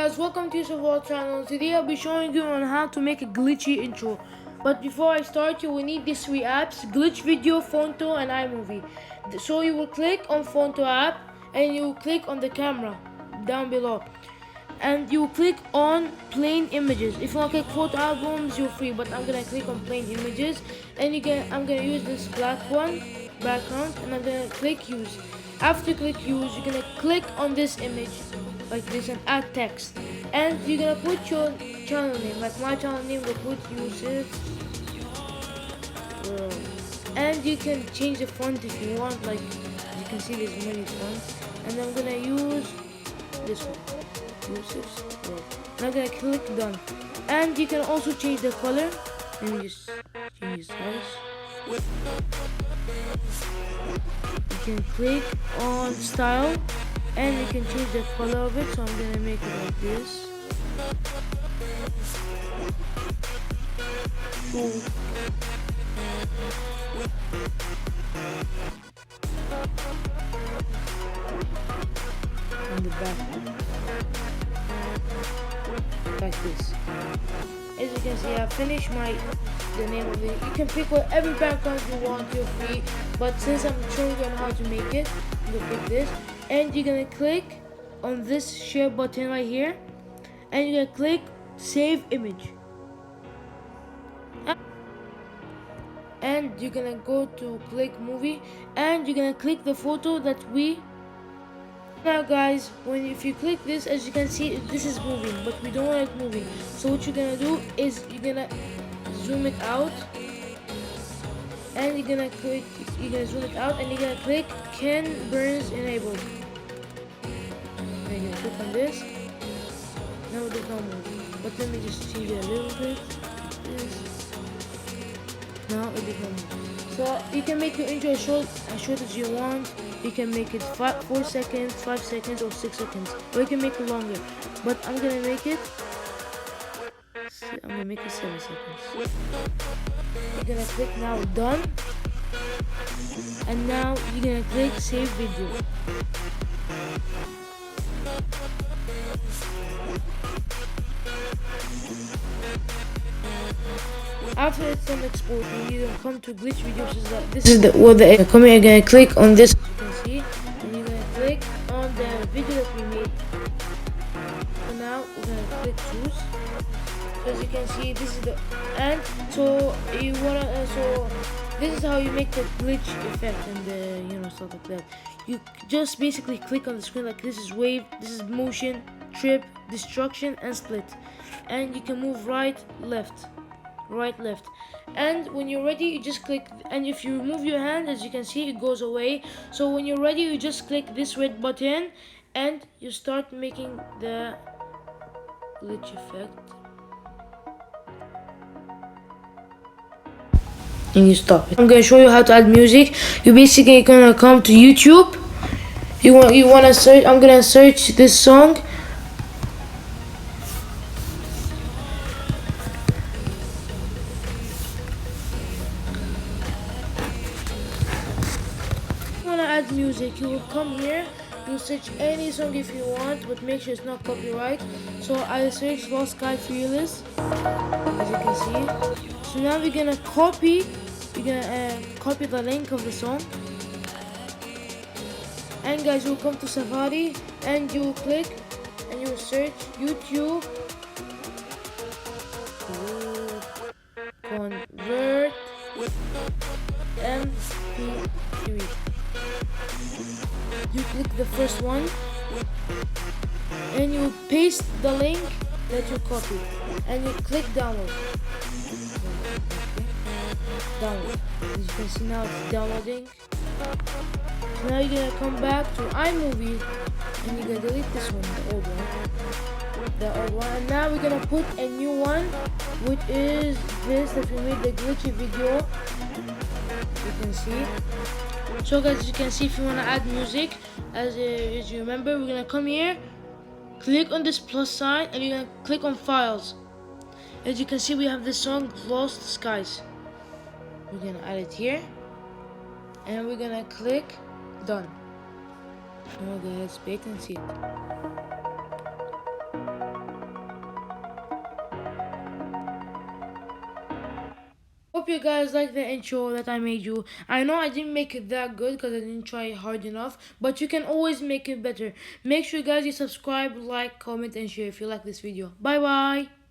guys, welcome to yousuf channel. Today I'll be showing you on how to make a glitchy intro. But before I start, you will need these three apps: Glitch Video, Phonto, and iMovie. So you will click on Phonto app and you will click on the camera down below. And you click on plain images. If you want to click photo albums, you're free, but I'm gonna click on plain images. And I'm gonna use this black one background, and I'm gonna click use. After you click use, you're gonna click on this image like this and add text, and you're gonna put your channel name. Like my channel name will put yousuf, and you can change the font if you want. Like you can see there's many fonts, and I'm gonna use this one, yousuf's world. And I'm gonna click done, and you can also change the color. Let me just change the size. You can click on style and you can change the color of it, so I'm gonna make it like this. On the back like this. As you can see, I finished the name of it. You can pick whatever background you want, you're free, but since I'm showing you how to make it, I'm gonna pick this, and you're gonna click on this share button right here, and you're gonna click save image, and you're gonna go to click movie, and you're gonna click the photo that we. Now guys, if you click this, as you can see, this is moving, but we don't want it moving. So what you're gonna do is you're gonna zoom it out, and you're gonna zoom it out, and you're gonna click Ken Burns enabled. And you're gonna click on this. Now it does not move, but let me just change it a little bit. This. Now it did not move. So you can make your intro as short as you want. You can make it 4 seconds, 5 seconds, or 6 seconds, or you can make it longer. But I'm gonna make it 7 seconds. You're gonna click now done, and now you're gonna click save video. After it's done exporting, you're gonna come to glitch videos. This is what the come here. You're gonna click on this, as you can see, and you're gonna click on the video that we made. So now we're gonna click choose. So as you can see, this is the and so you wanna so this is how you make the glitch effect and the stuff like that. You just basically click on the screen like this is wave, this is motion, trip, destruction, and split, and you can move right, left, and when you're ready you just click, and if you remove your hand, as you can see, it goes away. So when you're ready you just click this red button and you start making the glitch effect, and you stop it. I'm gonna show you how to add music. You're basically gonna come to YouTube. You wanna search. I'm gonna search this song. Add music, you will come here, you search any song if you want, but make sure it's not copyright. So I searched Lost Sky Fearless, as you can see. So now we're gonna copy the link of the song, and guys, you'll come to Safari and you will click and you will search YouTube convert MP3. You click the first one and you paste the link that you copied, and you click download. Download. As you can see, now it's downloading. So now you're gonna come back to iMovie and you're gonna delete this one, the old one, and now we're gonna put a new one, which is this that we made the glitchy video. You can see. So guys, as you can see, if you want to add music, as you remember, we're gonna come here, click on this plus sign, and you're gonna click on files. As you can see, we have this song Lost Skies. We're gonna add it here, and we're gonna click done. Now guys, wait and see it. hope you guys like the intro that I made you. I know I didn't make it that good because I didn't try hard enough, but you can always make it better. Make sure guys you subscribe, like, comment, and share if you like this video. Bye bye.